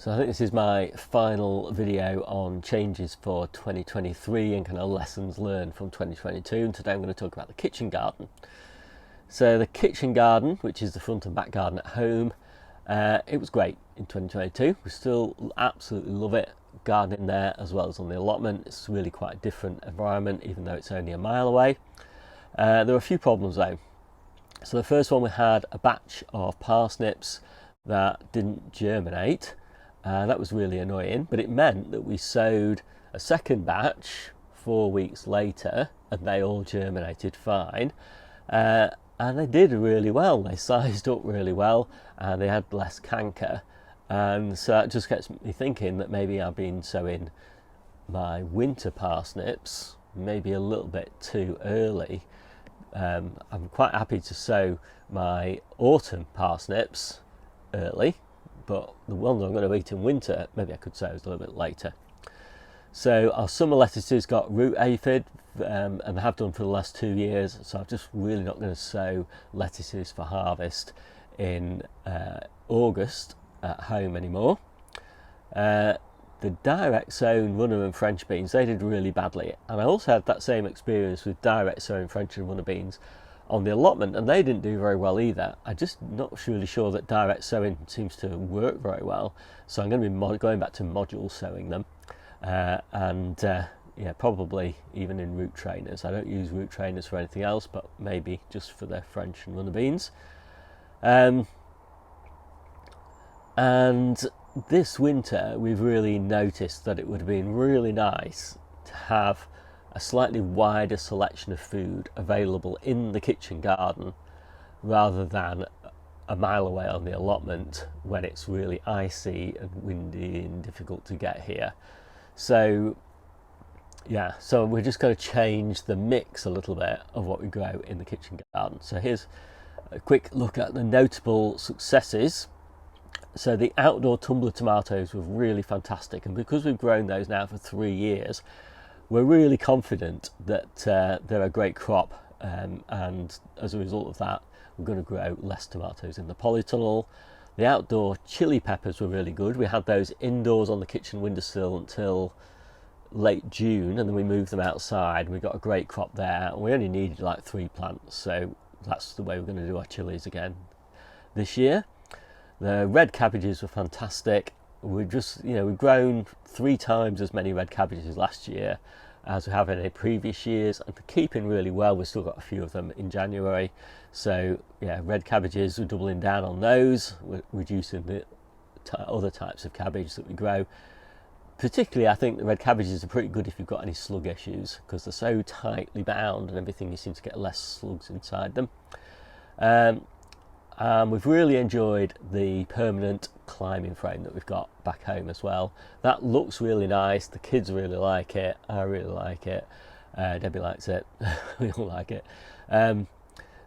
So I think this is my final video on changes for 2023 and kind of lessons learned from 2022, and today I'm going to talk about the kitchen garden. So the kitchen garden, which is the front and back garden at home, it was great in 2022. We still absolutely love it. Gardening there as well as on the allotment. It's really quite a different environment, even though it's only a mile away. There were a few problems though. So the first one, we had a batch of parsnips that didn't germinate. That was really annoying, but it meant that we sowed a second batch 4 weeks later and they all germinated fine. And they did really well. They sized up really well and they had less canker. And so that just gets me thinking that maybe I've been sowing my winter parsnips maybe a little bit too early. I'm quite happy to sow my autumn parsnips early, but the ones I'm going to eat in winter, maybe I could sow a little bit later. So our summer lettuces got root aphid, and they have done for the last 2 years, so I'm just really not going to sow lettuces for harvest in August at home anymore. The direct sown runner and French beans, they did really badly, and I also had that same experience with direct sown French and runner beans on the allotment, and they didn't do very well either. I'm just not really sure that direct sowing seems to work very well, so I'm going to be going back to module sowing them, yeah, probably even in root trainers. I don't use root trainers for anything else, but maybe just for the French and runner beans. And this winter we've really noticed that it would have been really nice to have a slightly wider selection of food available in the kitchen garden rather than a mile away on the allotment when it's really icy and windy and difficult to get here. So yeah, so we're just going to change the mix a little bit of what we grow in the kitchen garden. So here's a quick look at the notable successes. So the outdoor tumbler tomatoes were really fantastic, and because we've grown those now for 3 years, we're really confident that they're a great crop, and as a result of that we're going to grow less tomatoes in the polytunnel. The outdoor chili peppers were really good. We had those indoors on the kitchen windowsill until late June, and then we moved them outside. We got a great crop there, and we only needed like 3 plants, so that's the way we're going to do our chilies again this year. The red cabbages were fantastic. We've grown 3 times as many red cabbages last year as we have in the previous years, and they're keeping really well. We've still got a few of them in January, so yeah, red cabbages, we're doubling down on those. We're reducing the other types of cabbage that we grow. Particularly, I think the red cabbages are pretty good if you've got any slug issues, because they're so tightly bound and everything, you seem to get less slugs inside them. We've really enjoyed the permanent climbing frame that we've got back home as well. That looks really nice. The kids really like it. I really like it. Debbie likes it. We all like it.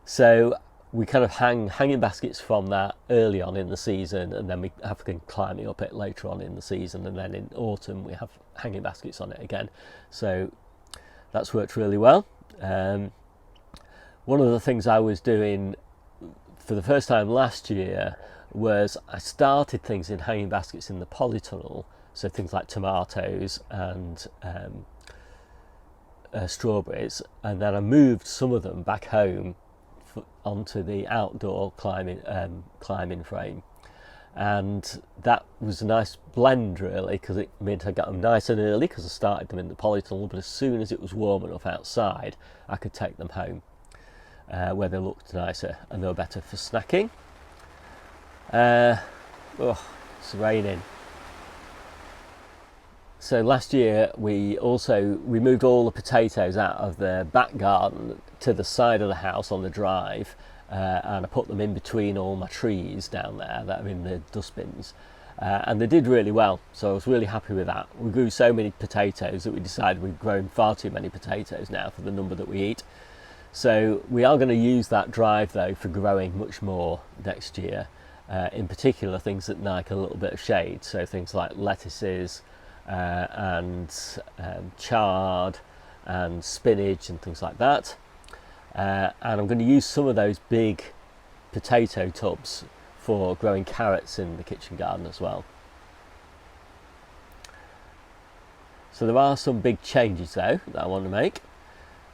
So we kind of hanging baskets from that early on in the season, and then we have been climbing up it later on in the season, and then in autumn we have hanging baskets on it again. So that's worked really well. One of the things I was doing for the first time last year was I started things in hanging baskets in the polytunnel, so things like tomatoes and strawberries, and then I moved some of them back home onto the outdoor climbing frame, and that was a nice blend really, because it meant I got them nice and early because I started them in the polytunnel, but as soon as it was warm enough outside I could take them home, where they looked nicer and they were better for snacking. It's raining. So last year we moved all the potatoes out of the back garden to the side of the house on the drive, and I put them in between all my trees down there that are in the dustbins, and they did really well, so I was really happy with that. We grew so many potatoes that we decided we'd grown far too many potatoes now for the number that we eat. So we are going to use that drive though for growing much more next year, in particular things that like a little bit of shade, so things like lettuces and chard and spinach and things like that. And I'm going to use some of those big potato tubs for growing carrots in the kitchen garden as well. So there are some big changes though that I want to make.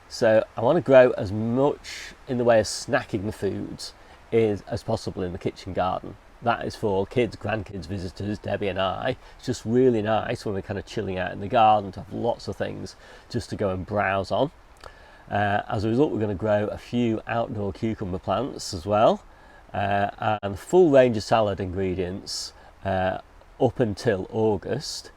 So I want to grow as much in the way of snacking foods as possible in the kitchen garden. That is for kids, grandkids, visitors, Debbie and I. It's just really nice when we're kind of chilling out in the garden to have lots of things just to go and browse on. As a result, we're going to grow a few outdoor cucumber plants as well, and full range of salad ingredients up until August,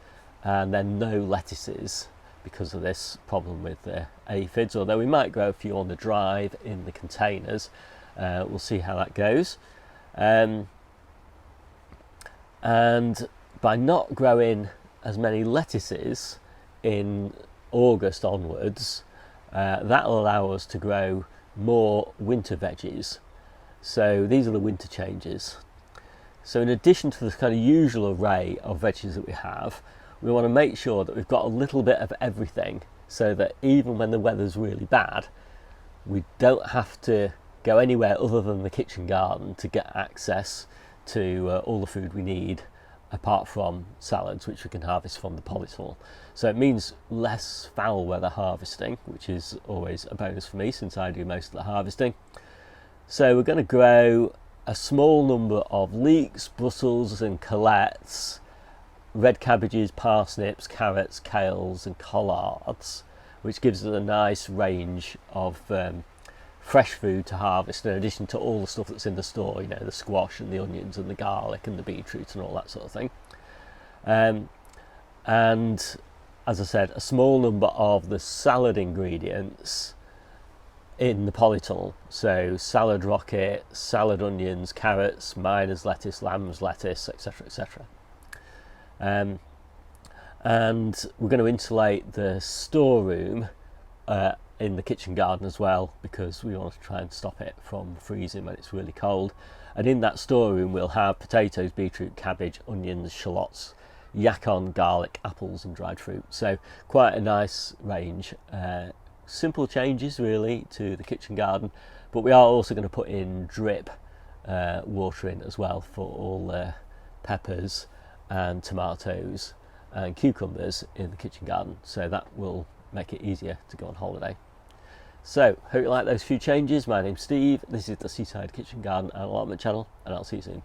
and then no lettuces because of this problem with the aphids, although we might grow a few on the drive in the containers. We'll see how that goes. And by not growing as many lettuces in August onwards, that'll allow us to grow more winter veggies. So these are the winter changes. So in addition to the kind of usual array of veggies that we have, we want to make sure that we've got a little bit of everything, so that even when the weather's really bad, we don't have to go anywhere other than the kitchen garden to get access to all the food we need, apart from salads, which we can harvest from the polytunnel. So it means less foul weather harvesting, which is always a bonus for me since I do most of the harvesting. So we're going to grow a small number of leeks, Brussels and colettes, red cabbages, parsnips, carrots, kales and collards, which gives us a nice range of fresh food to harvest, in addition to all the stuff that's in the store, you know, the squash and the onions and the garlic and the beetroot and all that sort of thing. And as I said, a small number of the salad ingredients in the polytunnel. So salad rocket, salad onions, carrots, miner's lettuce, lamb's lettuce, etc., etc. And we're going to insulate the storeroom in the kitchen garden as well, because we want to try and stop it from freezing when it's really cold. And in that storeroom we'll have potatoes, beetroot, cabbage, onions, shallots, yacon, garlic, apples and dried fruit. So quite a nice range. Simple changes really to the kitchen garden, but we are also going to put in drip watering as well for all the peppers and tomatoes and cucumbers in the kitchen garden, so that will make it easier to go on holiday. So hope you like those few changes. My name's Steve, this is the Seaside Kitchen Garden and Allotment channel, and I'll see you soon.